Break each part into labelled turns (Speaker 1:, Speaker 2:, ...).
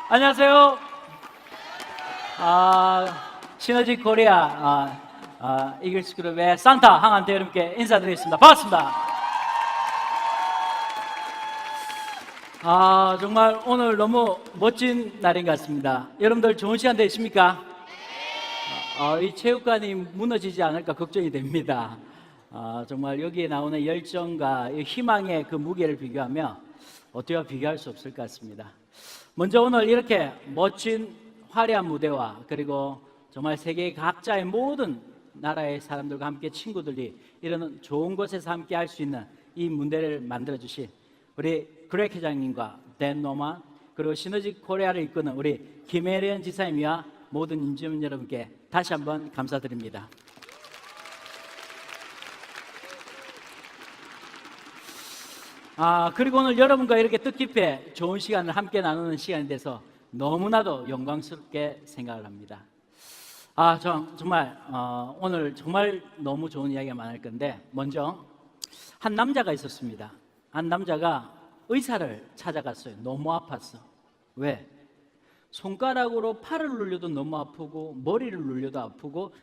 Speaker 1: 안녕하세요. 시너지 코리아 이글스 그룹의 산타 항한테 여러분께 인사드리겠습니다. 반갑습니다. 정말 오늘 너무 멋진 날인 것 같습니다. 여러분들 좋은 시간 되십니까? 이 체육관이 무너지지 않을까 걱정이 됩니다. 정말 여기에 나오는 열정과 희망의 그 무게를 비교하면 어떻게 비교할 수 없을 것 같습니다. 먼저 오늘 이렇게 멋진 화려한 무대와 그리고 정말 세계 각자의 모든 나라의 사람들과 함께 친구들이 이런 좋은 곳에서 함께 할 수 있는 이 무대를 만들어주신 우리 그렉 회장님과 댄 노만 그리고 시너지 코리아를 이끄는 우리 김혜련 지사님과 모든 임직원 여러분께 다시 한번 감사드립니다. 그리고 오늘 여러분과 이렇게 뜻깊게 좋은 시간을 함께 나누는 시간이 돼서 너무나도 영광스럽게 생각을 합니다. 정말 오늘 정말 너무 좋은 이야기가 많을 건데 먼저 한 남자가 있었습니다. 한 남자가 의사를 찾아갔어요. 너무 아팠어. 왜? 손가락으로 팔을 눌려도 너무 아프고 머리를 눌려도 아프고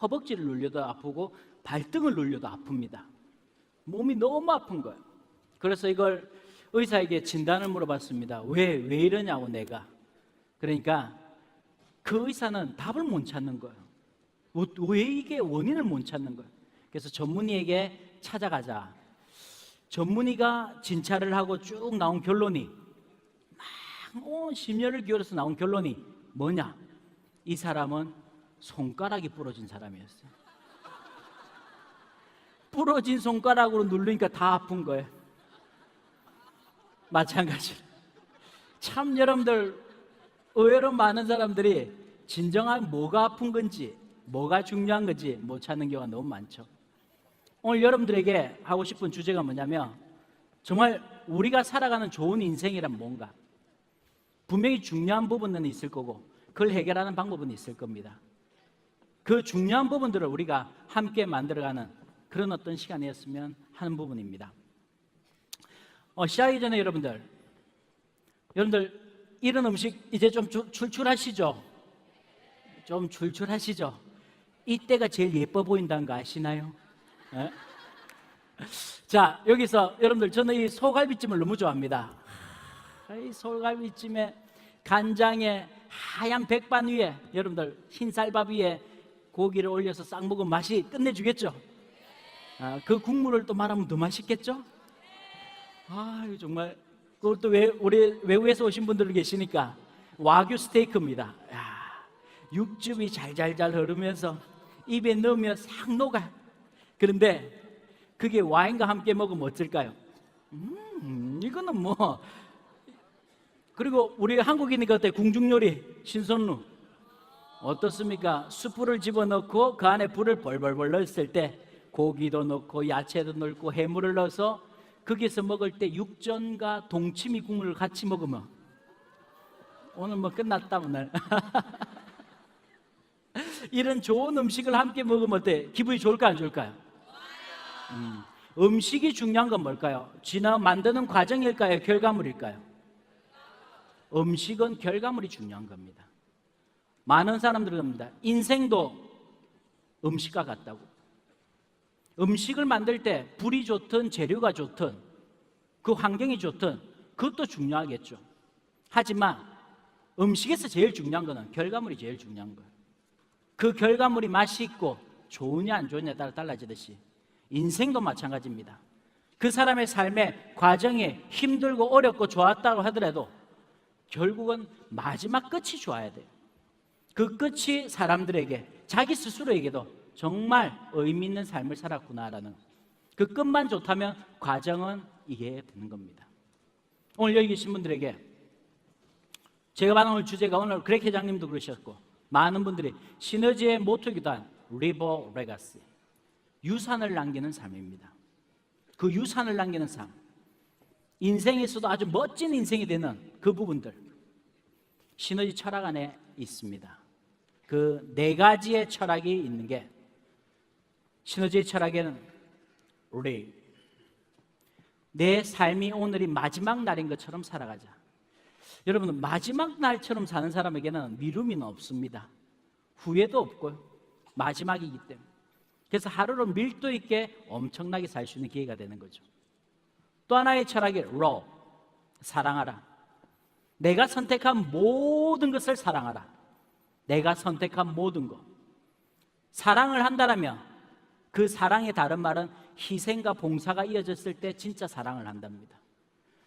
Speaker 1: 허벅지를 눌려도 아프고 발등을 눌려도 아픕니다. 몸이 너무 아픈 거예요. 그래서 이걸 의사에게 진단을 물어봤습니다. 왜 이러냐고 내가. 그러니까 그 의사는 답을 못 찾는 거예요. 왜 이게 원인을 못 찾는 거예요. 그래서 전문의에게 찾아가자. 전문의가 진찰을 하고 쭉 나온 결론이 막 심혈을 기울여서 나온 결론이 뭐냐? 이 사람은 손가락이 부러진 사람이었어요. 부러진 손가락으로 누르니까 다 아픈 거예요. 마찬가지로 참 여러분들 의외로 많은 사람들이 진정한 뭐가 아픈 건지 뭐가 중요한 건지 못 찾는 경우가 너무 많죠. 오늘 여러분들에게 하고 싶은 주제가 뭐냐면 정말 우리가 살아가는 좋은 인생이란 뭔가 분명히 중요한 부분은 있을 거고 그걸 해결하는 방법은 있을 겁니다. 그 중요한 부분들을 우리가 함께 만들어가는 그런 어떤 시간이었으면 하는 부분입니다. 시작하기 전에 여러분들 이런 음식 이제 좀 출출하시죠? 좀 출출하시죠? 이때가 제일 예뻐 보인다는 거 아시나요? 네? 자, 여기서 여러분들 저는 이 소갈비찜을 너무 좋아합니다. 이 소갈비찜에 간장에 하얀 백반 위에 여러분들 흰쌀밥 위에 고기를 올려서 싹 먹으면 맛이 끝내주겠죠? 그 국물을 또 말하면 더 맛있겠죠? 정말 그것도 우리 외국에서 오신 분들 계시니까 와규 스테이크입니다. 육즙이 잘잘잘 흐르면서 입에 넣으면 싹 녹아. 그런데 그게 와인과 함께 먹으면 어떨까요? 이거는 뭐. 그리고 우리 한국인이 어때? 궁중요리 신선루 어떻습니까? 숯불을 집어넣고 그 안에 불을 벌벌벌 넣었을 때 고기도 넣고 야채도 넣고 해물을 넣어서 거기서 먹을 때 육전과 동치미 국물을 같이 먹으면 오늘 뭐 끝났다 오늘. 이런 좋은 음식을 함께 먹으면 어때? 기분이 좋을까요? 안 좋을까요? 음식이 중요한 건 뭘까요? 만드는 과정일까요? 결과물일까요? 음식은 결과물이 중요한 겁니다. 많은 사람들이 합니다. 인생도 음식과 같다고. 음식을 만들 때 불이 좋든 재료가 좋든 그 환경이 좋든 그것도 중요하겠죠. 하지만 음식에서 제일 중요한 거는 결과물이 제일 중요한 거예요. 그 결과물이 맛이 있고 좋으냐 안 좋으냐에 따라 달라지듯이 인생도 마찬가지입니다. 그 사람의 삶의 과정이 힘들고 어렵고 좋았다고 하더라도 결국은 마지막 끝이 좋아야 돼요. 그 끝이 사람들에게 자기 스스로에게도 정말 의미 있는 삶을 살았구나라는 그 끝만 좋다면 과정은 이해가 되는 겁니다. 오늘 여기 계신 분들에게 제가 받은 오늘 주제가 오늘 그렉 회장님도 그러셨고 많은 분들이 시너지의 모토이기도 한 리버 레가시 유산을 남기는 삶입니다. 그 유산을 남기는 삶 인생에서도 아주 멋진 인생이 되는 그 부분들 시너지 철학 안에 있습니다. 그 네 가지의 철학이 있는 게 시너지의 철학에는 내 삶이 오늘이 마지막 날인 것처럼 살아가자. 여러분, 마지막 날처럼 사는 사람에게는 미루미는 없습니다. 후회도 없고요. 마지막이기 때문에. 그래서 하루를 밀도 있게 엄청나게 살 수 있는 기회가 되는 거죠. 또 하나의 철학이 love, 사랑하라. 내가 선택한 모든 것을 사랑하라. 내가 선택한 모든 것. 사랑을 한다라면 그 사랑의 다른 말은 희생과 봉사가 이어졌을 때 진짜 사랑을 한답니다.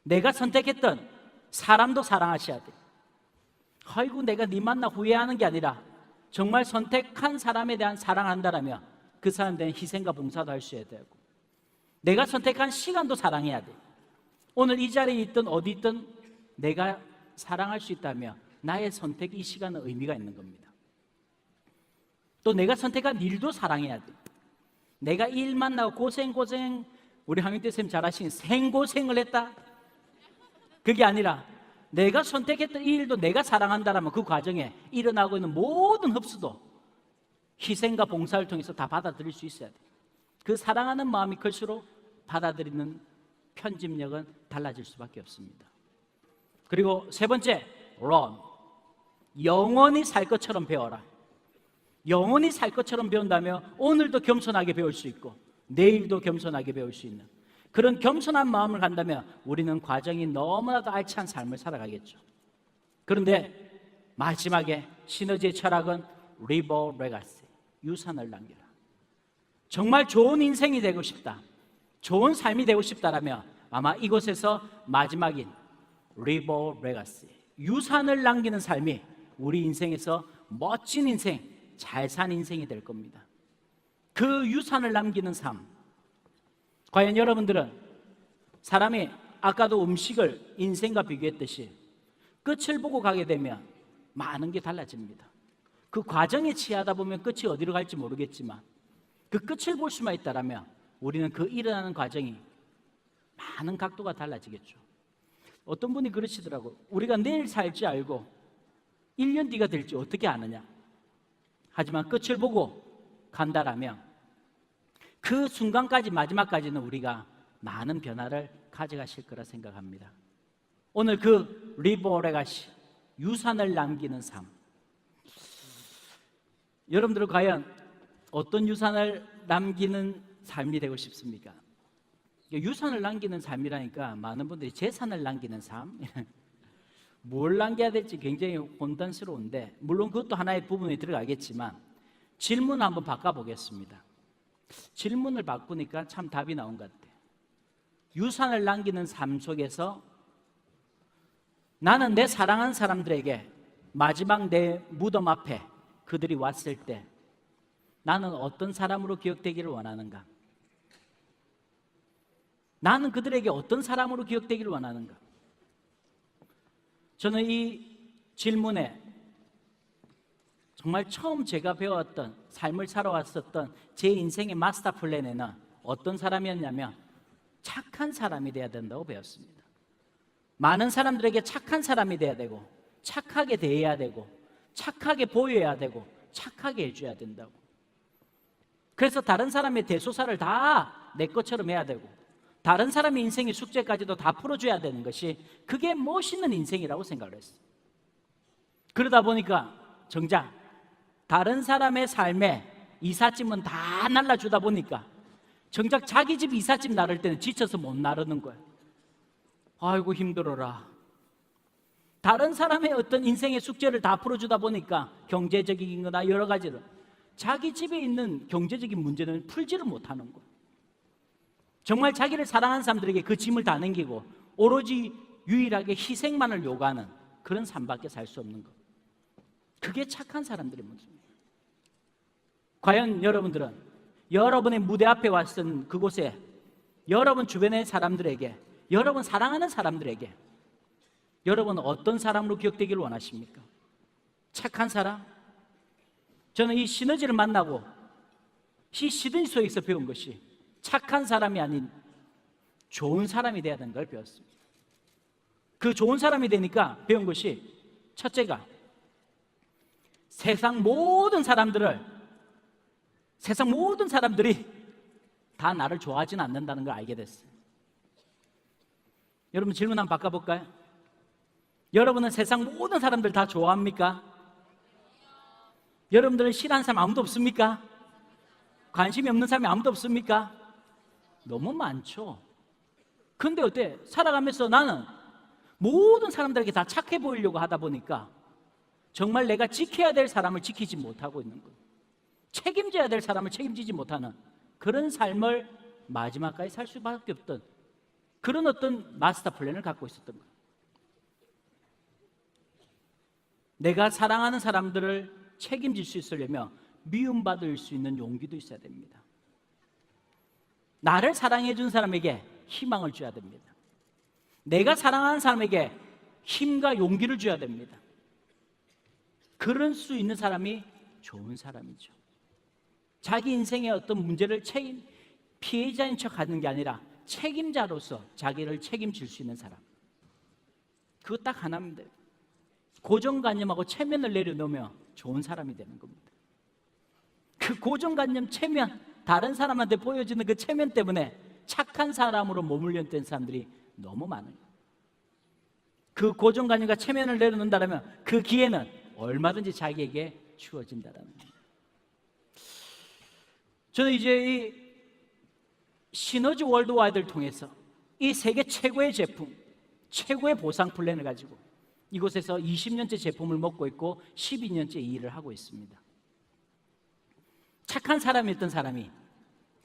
Speaker 1: 내가 선택했던 사람도 사랑하셔야 돼. 아이고 내가 네 만나 후회하는 게 아니라 정말 선택한 사람에 대한 사랑한다라면 그 사람에 대한 희생과 봉사도 할 수 있어야 되고, 내가 선택한 시간도 사랑해야 돼. 오늘 이 자리에 있든 어디 있든 내가 사랑할 수 있다면 나의 선택, 이 시간은 의미가 있는 겁니다. 또 내가 선택한 일도 사랑해야 돼. 내가 일 만나고 고생 우리 황윤태 선생님 잘 아시는 생고생을 했다, 그게 아니라 내가 선택했던 이 일도 내가 사랑한다라면 그 과정에 일어나고 있는 모든 흡수도 희생과 봉사를 통해서 다 받아들일 수 있어야 돼. 그 사랑하는 마음이 클수록 받아들이는 편집력은 달라질 수밖에 없습니다. 그리고 세 번째, learn. 영원히 살 것처럼 배워라. 영원히 살 것처럼 배운다면 오늘도 겸손하게 배울 수 있고 내일도 겸손하게 배울 수 있는 그런 겸손한 마음을 간다면 우리는 과정이 너무나도 알찬 삶을 살아가겠죠. 그런데 마지막에 시너지의 철학은 leave a legacy, 유산을 남겨라. 정말 좋은 인생이 되고 싶다, 좋은 삶이 되고 싶다라면 아마 이곳에서 마지막인 leave a legacy, 유산을 남기는 삶이 우리 인생에서 멋진 인생, 잘 산 인생이 될 겁니다. 그 유산을 남기는 삶, 과연 여러분들은 사람이 아까도 음식을 인생과 비교했듯이 끝을 보고 가게 되면 많은 게 달라집니다. 그 과정에 취하다 보면 끝이 어디로 갈지 모르겠지만 그 끝을 볼 수만 있다면 우리는 그 일어나는 과정이 많은 각도가 달라지겠죠. 어떤 분이 그러시더라고요. 우리가 내일 살지 알고 1년 뒤가 될지 어떻게 아느냐. 하지만 끝을 보고 간다라면 그 순간까지, 마지막까지는 우리가 많은 변화를 가져가실 거라 생각합니다. 오늘 그 리보레가시, 유산을 남기는 삶, 여러분들은 과연 어떤 유산을 남기는 삶이 되고 싶습니까? 유산을 남기는 삶이라니까 많은 분들이 재산을 남기는 삶, 뭘 남겨야 될지 굉장히 혼돈스러운데, 물론 그것도 하나의 부분에 들어가겠지만 질문 한번 바꿔보겠습니다. 질문을 바꾸니까 참 답이 나온 것 같아요. 유산을 남기는 삶 속에서 나는 내 사랑하는 사람들에게 마지막 내 무덤 앞에 그들이 왔을 때 나는 어떤 사람으로 기억되기를 원하는가? 나는 그들에게 어떤 사람으로 기억되기를 원하는가? 저는 이 질문에 정말 처음 제가 배웠던, 삶을 살아왔었던 제 인생의 마스터 플랜에는 어떤 사람이었냐면 착한 사람이 돼야 된다고 배웠습니다. 많은 사람들에게 착한 사람이 돼야 되고 착하게 대해야 되고 착하게 보여야 되고 착하게 해줘야 된다고. 그래서 다른 사람의 대소사를 다 내 것처럼 해야 되고 다른 사람의 인생의 숙제까지도 다 풀어줘야 되는 것이, 그게 멋있는 인생이라고 생각을 했어요. 그러다 보니까 정작 다른 사람의 삶에 이삿짐은 다 날라주다 보니까 정작 자기 집 이삿짐 나를 때는 지쳐서 못 나르는 거예요. 아이고 힘들어라. 다른 사람의 어떤 인생의 숙제를 다 풀어주다 보니까 경제적인 거나 여러 가지를 자기 집에 있는 경제적인 문제는 풀지를 못하는 거예요. 정말 자기를 사랑하는 사람들에게 그 짐을 다 넘기고 오로지 유일하게 희생만을 요구하는 그런 삶밖에 살 수 없는 것. 그게 착한 사람들의 모습입니다. 과연 여러분들은 여러분의 무대 앞에 왔던 그곳에 여러분 주변의 사람들에게, 여러분 사랑하는 사람들에게 여러분은 어떤 사람으로 기억되기를 원하십니까? 착한 사람? 저는 이 시너지를 만나고 이 시너지 속에서 배운 것이 착한 사람이 아닌 좋은 사람이 돼야 되는 걸 배웠습니다. 그 좋은 사람이 되니까 배운 것이, 첫째가 세상 모든 사람들이 다 나를 좋아하지는 않는다는 걸 알게 됐어요. 여러분 질문 한번 바꿔볼까요? 여러분은 세상 모든 사람들 다 좋아합니까? 여러분들은 싫어하는 사람 아무도 없습니까? 관심이 없는 사람이 아무도 없습니까? 너무 많죠. 근데 어때? 살아가면서 나는 모든 사람들에게 다 착해 보이려고 하다 보니까 정말 내가 지켜야 될 사람을 지키지 못하고 있는 거예요. 책임져야 될 사람을 책임지지 못하는 그런 삶을 마지막까지 살 수밖에 없던 그런 어떤 마스터 플랜을 갖고 있었던 거예요. 내가 사랑하는 사람들을 책임질 수 있으려면 미움받을 수 있는 용기도 있어야 됩니다. 나를 사랑해 준 사람에게 희망을 줘야 됩니다. 내가 사랑하는 사람에게 힘과 용기를 줘야 됩니다. 그럴 수 있는 사람이 좋은 사람이죠. 자기 인생의 어떤 문제를 피해자인 척 하는 게 아니라 책임자로서 자기를 책임질 수 있는 사람. 그거 딱 하나입니다. 고정관념하고 체면을 내려놓으면 좋은 사람이 되는 겁니다. 그 고정관념, 체면, 다른 사람한테 보여지는 그 체면 때문에 착한 사람으로 머물렀던 사람들이 너무 많아요. 그 고정관념과 체면을 내려놓는다면 그 기회는 얼마든지 자기에게 주어진다는 거예요. 저는 이제 이 시너지 월드와이드를 통해서 이 세계 최고의 제품, 최고의 보상 플랜을 가지고 이곳에서 20년째 제품을 먹고 있고 12년째 이 일을 하고 있습니다. 착한 사람이었던 사람이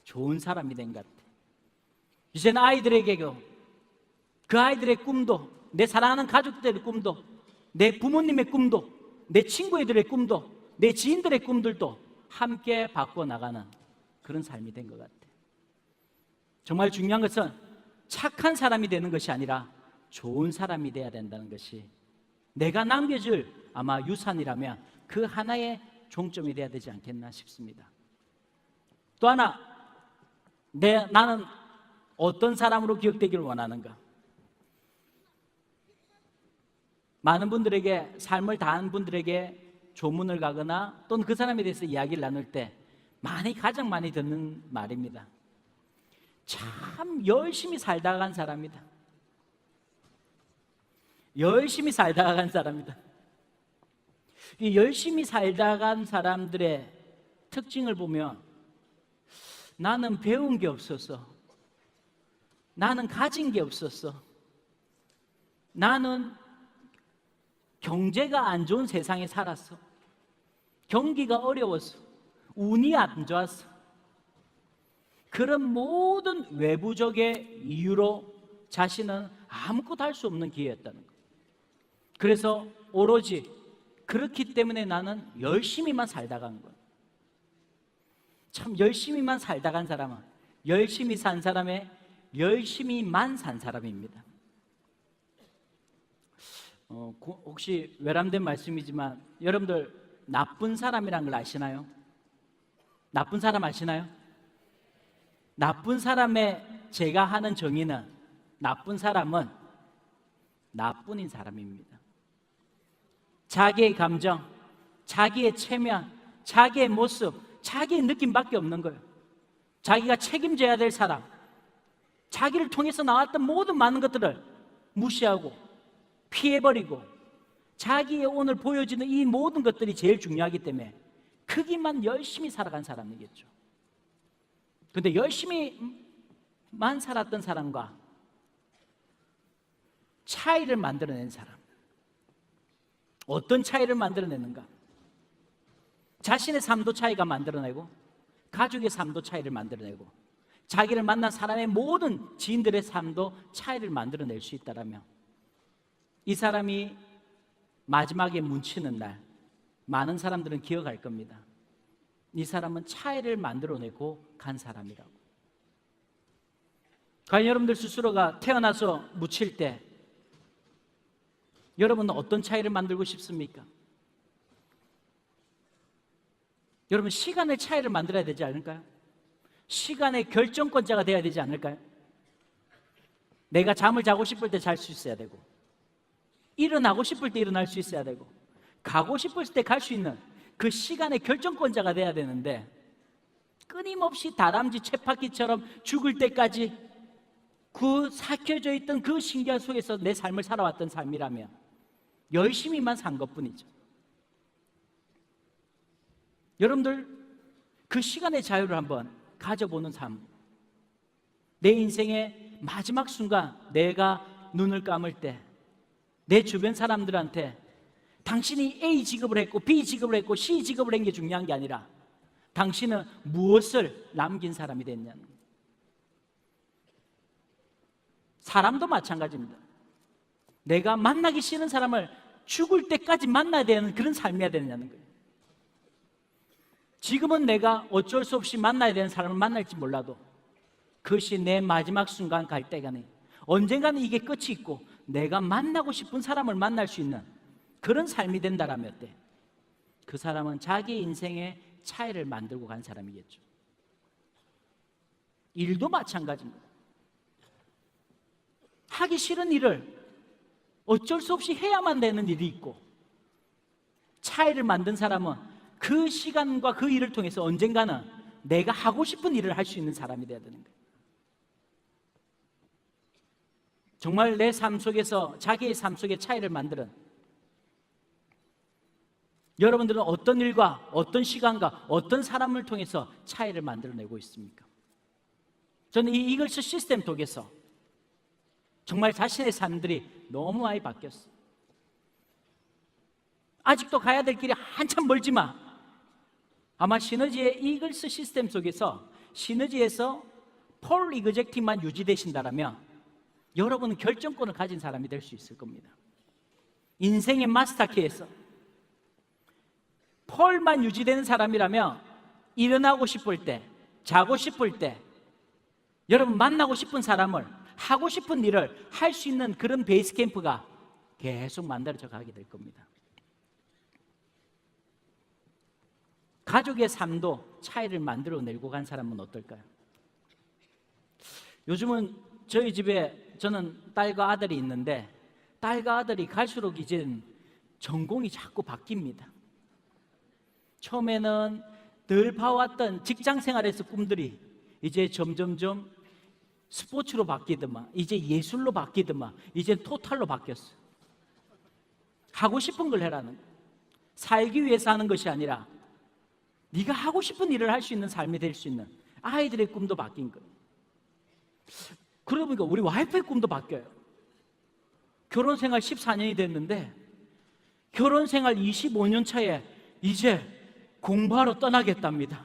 Speaker 1: 좋은 사람이 된 것 같아요. 이제는 아이들에게도 그 아이들의 꿈도, 내 사랑하는 가족들의 꿈도, 내 부모님의 꿈도, 내 친구들의 꿈도, 내 지인들의 꿈들도 함께 바꿔나가는 그런 삶이 된 것 같아요. 정말 중요한 것은 착한 사람이 되는 것이 아니라 좋은 사람이 돼야 된다는 것이 내가 남겨줄 아마 유산이라면 그 하나의 종점이 돼야 되지 않겠나 싶습니다. 또 하나, 나는 어떤 사람으로 기억되기를 원하는가? 많은 분들에게, 삶을 다한 분들에게 조문을 가거나 또는 그 사람에 대해서 이야기를 나눌 때 가장 많이 듣는 말입니다. 참 열심히 살다가 간 사람이다. 열심히 살다가 간 사람이다. 이 열심히 살다가 간 사람들의 특징을 보면 나는 배운 게 없었어. 나는 가진 게 없었어. 나는 경제가 안 좋은 세상에 살았어. 경기가 어려웠어. 운이 안 좋았어. 그런 모든 외부적의 이유로 자신은 아무것도 할 수 없는 기회였다는 거예요. 그래서 오로지 그렇기 때문에 나는 열심히만 살다 간 거예요. 참 열심히만 살다 간 사람은 열심히 산 사람의 열심히만 산 사람입니다. 혹시 외람된 말씀이지만 여러분들 나쁜 사람이란 걸 아시나요? 나쁜 사람 아시나요? 나쁜 사람의 제가 하는 정의는 나쁜 사람은 나뿐인 사람입니다. 자기의 감정, 자기의 체면, 자기의 모습, 자기의 느낌밖에 없는 거예요. 자기가 책임져야 될 사람, 자기를 통해서 나왔던 모든 많은 것들을 무시하고 피해버리고 자기의 오늘 보여지는 이 모든 것들이 제일 중요하기 때문에 크기만 열심히 살아간 사람이겠죠. 그런데 열심히만 살았던 사람과 차이를 만들어낸 사람, 어떤 차이를 만들어내는가? 자신의 삶도 차이가 만들어내고 가족의 삶도 차이를 만들어내고 자기를 만난 사람의 모든 지인들의 삶도 차이를 만들어낼 수 있다라면 이 사람이 마지막에 뭉치는 날 많은 사람들은 기억할 겁니다. 이 사람은 차이를 만들어내고 간 사람이라고. 과연 여러분들 스스로가 태어나서 묻힐 때 여러분은 어떤 차이를 만들고 싶습니까? 여러분 시간의 차이를 만들어야 되지 않을까요? 시간의 결정권자가 되어야 되지 않을까요? 내가 잠을 자고 싶을 때 잘 수 있어야 되고 일어나고 싶을 때 일어날 수 있어야 되고 가고 싶을 때 갈 수 있는 그 시간의 결정권자가 돼야 되는데 끊임없이 다람쥐 쳇바퀴처럼 죽을 때까지 그 삭혀져 있던 그 신기한 속에서 내 삶을 살아왔던 삶이라면 열심히만 산 것뿐이죠. 여러분들 그 시간의 자유를 한번 가져보는 삶, 내 인생의 마지막 순간 내가 눈을 감을 때 내 주변 사람들한테 당신이 A 직업을 했고 B 직업을 했고 C 직업을 한 게 중요한 게 아니라 당신은 무엇을 남긴 사람이 됐냐는 거예요. 사람도 마찬가지입니다. 내가 만나기 싫은 사람을 죽을 때까지 만나야 되는 그런 삶이어야 되느냐는 거예요. 지금은 내가 어쩔 수 없이 만나야 되는 사람을 만날지 몰라도 그것이 내 마지막 순간 갈 때가네, 언젠가는 이게 끝이 있고 내가 만나고 싶은 사람을 만날 수 있는 그런 삶이 된다라면 어때? 그 사람은 자기 인생의 차이를 만들고 간 사람이겠죠. 일도 마찬가지입니다. 하기 싫은 일을 어쩔 수 없이 해야만 되는 일이 있고, 차이를 만든 사람은 그 시간과 그 일을 통해서 언젠가는 내가 하고 싶은 일을 할 수 있는 사람이 되어야 되는 거예요. 정말 내 삶 속에서 자기의 삶 속에 차이를 만드는, 여러분들은 어떤 일과 어떤 시간과 어떤 사람을 통해서 차이를 만들어내고 있습니까? 저는 이 이글스 시스템 속에서 정말 자신의 삶들이 너무 많이 바뀌었어요. 아직도 가야 될 길이 한참 멀지만 아마 시너지의 이글스 시스템 속에서 시너지에서 폴 이그젝티브만 유지되신다면 여러분은 결정권을 가진 사람이 될 수 있을 겁니다. 인생의 마스터키에서 폴만 유지되는 사람이라면 일어나고 싶을 때, 자고 싶을 때, 여러분 만나고 싶은 사람을, 하고 싶은 일을 할 수 있는 그런 베이스 캠프가 계속 만들어져 가게 될 겁니다. 가족의 삶도 차이를 만들어내고 간 사람은 어떨까요? 요즘은 저희 집에 저는 딸과 아들이 있는데 딸과 아들이 갈수록 이제는 전공이 자꾸 바뀝니다. 처음에는 늘 봐왔던 직장 생활에서 꿈들이 이제 점점점 스포츠로 바뀌더만, 이제 예술로 바뀌더만, 이제 토탈로 바뀌었어요. 하고 싶은 걸 해라는 거예요. 살기 위해서 하는 것이 아니라 네가 하고 싶은 일을 할 수 있는 삶이 될 수 있는 아이들의 꿈도 바뀐 거예요. 그러고 보니까 우리 와이프의 꿈도 바뀌어요. 결혼 생활 14년이 됐는데 결혼 생활 25년 차에 이제 공부하러 떠나겠답니다.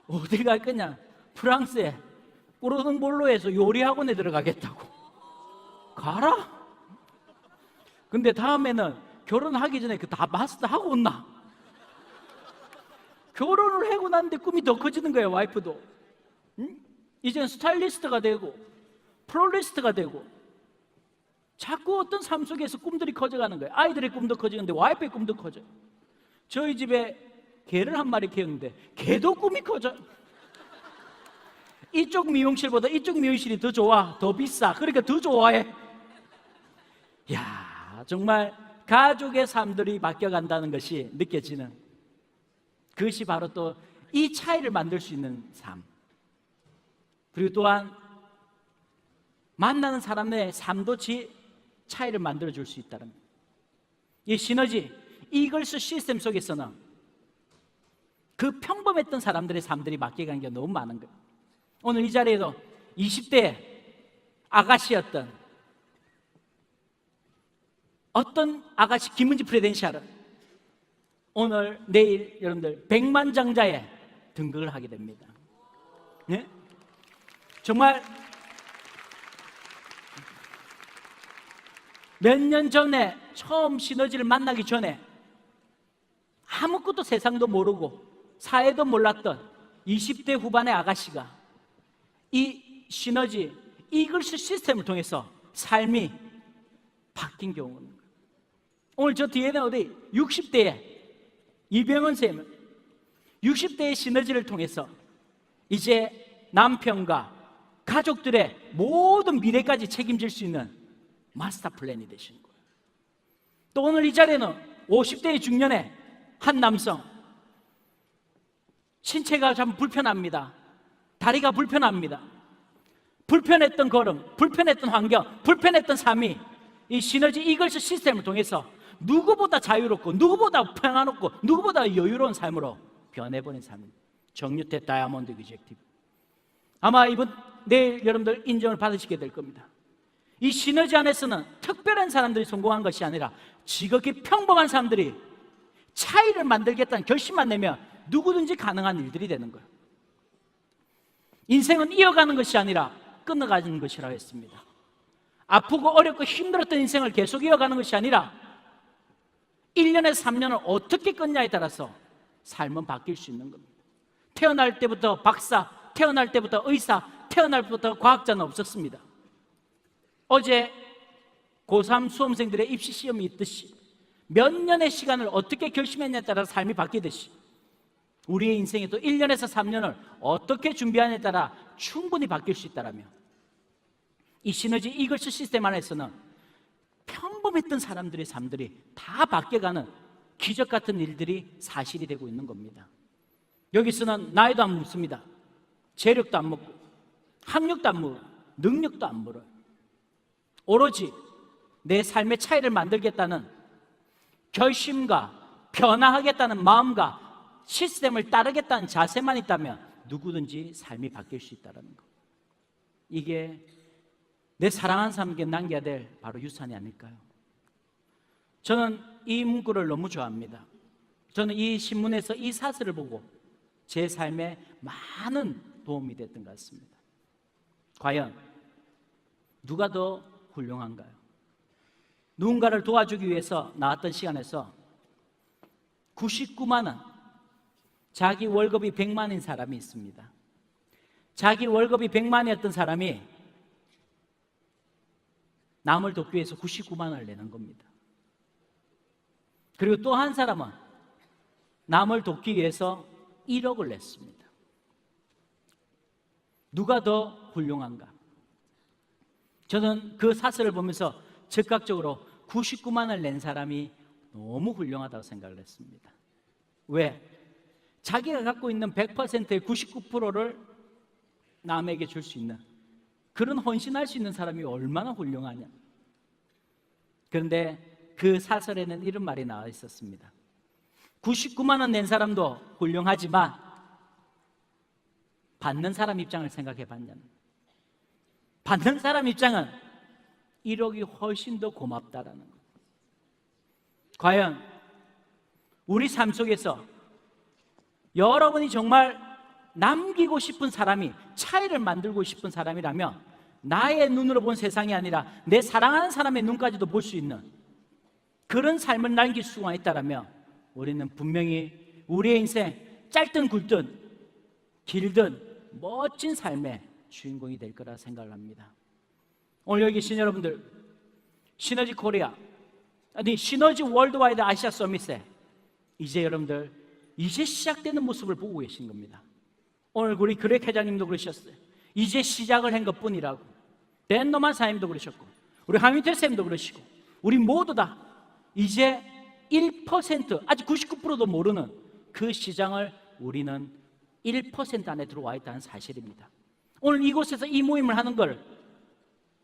Speaker 1: 어디 갈 거냐? 프랑스에 꼬르동볼로에서 요리학원에 들어가겠다고. 가라. 근데 다음에는 결혼하기 전에 그 다 마스터하고 온나? 결혼을 하고 났는데 꿈이 더 커지는 거예요. 와이프도. 응? 이제는 스타일리스트가 되고 플로리스트가 되고 자꾸 어떤 삶 속에서 꿈들이 커져가는 거예요. 아이들의 꿈도 커지는데 와이프의 꿈도 커져요. 저희 집에 개를 한 마리 키웠는데 개도 꿈이 커져요. 이쪽 미용실보다 이쪽 미용실이 더 좋아, 더 비싸, 그러니까 더 좋아해. 야, 정말 가족의 삶들이 바뀌어간다는 것이 느껴지는, 그것이 바로 또 이 차이를 만들 수 있는 삶, 그리고 또한 만나는 사람의 삶도 차이를 만들어줄 수 있다는 거예요. 이 시너지 이글스 시스템 속에서는 그 평범했던 사람들의 삶들이 바뀌어가는 게 너무 많은 거예요. 오늘 이 자리에도 20대 아가씨였던 어떤 아가씨 김은지 프레덴셜은 오늘 내일 여러분들 백만장자에 등극을 하게 됩니다. 네? 정말 몇 년 전에 처음 시너지를 만나기 전에 아무것도 세상도 모르고 사회도 몰랐던 20대 후반의 아가씨가 이 시너지 이글스 시스템을 통해서 삶이 바뀐 경우는, 오늘 저 뒤에는 어디 60대에 이병헌 쌤은 60대의 시너지를 통해서 이제 남편과 가족들의 모든 미래까지 책임질 수 있는 마스터 플랜이 되신 거예요. 또 오늘 이 자리에는 50대의 중년의 한 남성, 신체가 참 불편합니다. 다리가 불편합니다. 불편했던 걸음, 불편했던 환경, 불편했던 삶이 이 시너지 이글스 시스템을 통해서 누구보다 자유롭고 누구보다 평안롭고 누구보다 여유로운 삶으로 변해버린 삶입니다. 정유태 다이아몬드 이젝티브. 아마 내일 여러분들 인정을 받으시게 될 겁니다. 이 시너지 안에서는 특별한 사람들이 성공한 것이 아니라 지극히 평범한 사람들이 차이를 만들겠다는 결심만 내면 누구든지 가능한 일들이 되는 거예요. 인생은 이어가는 것이 아니라 끊어가는 것이라고 했습니다. 아프고 어렵고 힘들었던 인생을 계속 이어가는 것이 아니라 1년에서 3년을 어떻게 끊냐에 따라서 삶은 바뀔 수 있는 겁니다. 태어날 때부터 박사, 태어날 때부터 의사, 태어날 때부터 과학자는 없었습니다. 어제 고3 수험생들의 입시 시험이 있듯이 몇 년의 시간을 어떻게 결심했냐에 따라 삶이 바뀌듯이 우리의 인생에도 1년에서 3년을 어떻게 준비하냐에 따라 충분히 바뀔 수 있다라며 이 시너지 이글스 시스템 안에서는 평범했던 사람들의 삶들이 다 바뀌어가는 기적 같은 일들이 사실이 되고 있는 겁니다. 여기서는 나이도 안 묻습니다. 재력도 안 묻고 학력도 안 묻고 능력도 안 물어요. 오로지 내 삶의 차이를 만들겠다는 결심과 변화하겠다는 마음과 시스템을 따르겠다는 자세만 있다면 누구든지 삶이 바뀔 수 있다는 것. 이게 내 사랑하는 사람에게 남겨야 될 바로 유산이 아닐까요? 저는 이 문구를 너무 좋아합니다. 저는 이 신문에서 이 사설을 보고 제 삶에 많은 도움이 됐던 것 같습니다. 과연 누가 더 훌륭한가요? 누군가를 도와주기 위해서 나왔던 시간에서 99만 원, 자기 월급이 100만인 사람이 있습니다. 자기 월급이 100만이었던 사람이 남을 돕기 위해서 99만 원을 내는 겁니다. 그리고 또 한 사람은 남을 돕기 위해서 1억을 냈습니다. 누가 더 훌륭한가? 저는 그 사설을 보면서 즉각적으로 99만 원을 낸 사람이 너무 훌륭하다고 생각을 했습니다. 왜? 자기가 갖고 있는 100%의 99%를 남에게 줄 수 있는 그런 헌신할 수 있는 사람이 얼마나 훌륭하냐. 그런데 그 사설에는 이런 말이 나와 있었습니다. 99만 원 낸 사람도 훌륭하지만 받는 사람 입장을 생각해 봤냐면 받는 사람 입장은 1억이 훨씬 더 고맙다라는 것. 과연 우리 삶 속에서 여러분이 정말 남기고 싶은 사람이, 차이를 만들고 싶은 사람이라면 나의 눈으로 본 세상이 아니라 내 사랑하는 사람의 눈까지도 볼 수 있는 그런 삶을 남길 수가 있다면 우리는 분명히 우리의 인생 짧든 굵든 길든 멋진 삶의 주인공이 될 거라 생각을 합니다. 오늘 여기 계신 여러분들, 시너지 코리아, 아니 시너지 월드와이드 아시아 서밋에 이제 여러분들 이제 시작되는 모습을 보고 계신 겁니다. 오늘 우리 그렉 회장님도 그러셨어요. 이제 시작을 한 것뿐이라고. 댄 노만 사님도 그러셨고 우리 하민태 쌤도 그러시고 우리 모두 다 이제 1% 아직 99%도 모르는 그 시장을 우리는 1% 안에 들어와 있다는 사실입니다. 오늘 이곳에서 이 모임을 하는 걸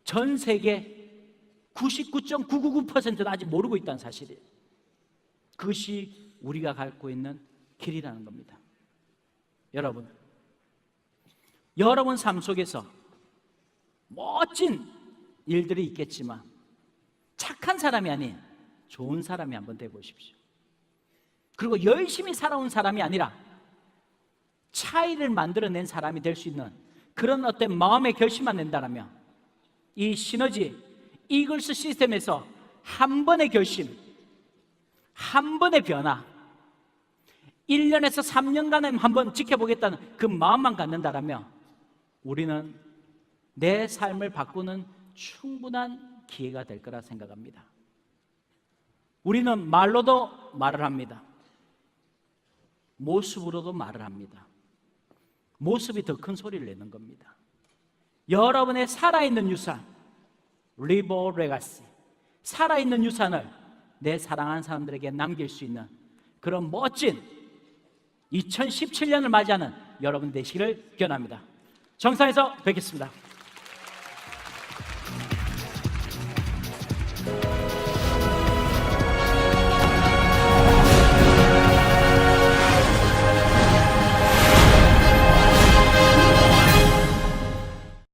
Speaker 1: 전 세계 99.999%는 아직 모르고 있다는 사실이에요. 그것이 우리가 갖고 있는 길이라는 겁니다. 여러분 삶 속에서 멋진 일들이 있겠지만 착한 사람이 아닌 좋은 사람이 한번 되보십시오. 그리고 열심히 살아온 사람이 아니라 차이를 만들어낸 사람이 될 수 있는 그런 어떤 마음의 결심만 낸다면 이 시너지 이글스 시스템에서 한 번의 결심, 한 번의 변화, 1년에서 3년간은 한번 지켜보겠다는 그 마음만 갖는다면 우리는 내 삶을 바꾸는 충분한 기회가 될 거라 생각합니다. 우리는 말로도 말을 합니다. 모습으로도 말을 합니다. 모습이 더 큰 소리를 내는 겁니다. 여러분의 살아있는 유산, 리버 레가시, 살아있는 유산을 내 사랑하는 사람들에게 남길 수 있는 그런 멋진 2017년을 맞이하는 여러분 되시기를 기원합니다. 정상에서 뵙겠습니다. 있습니다.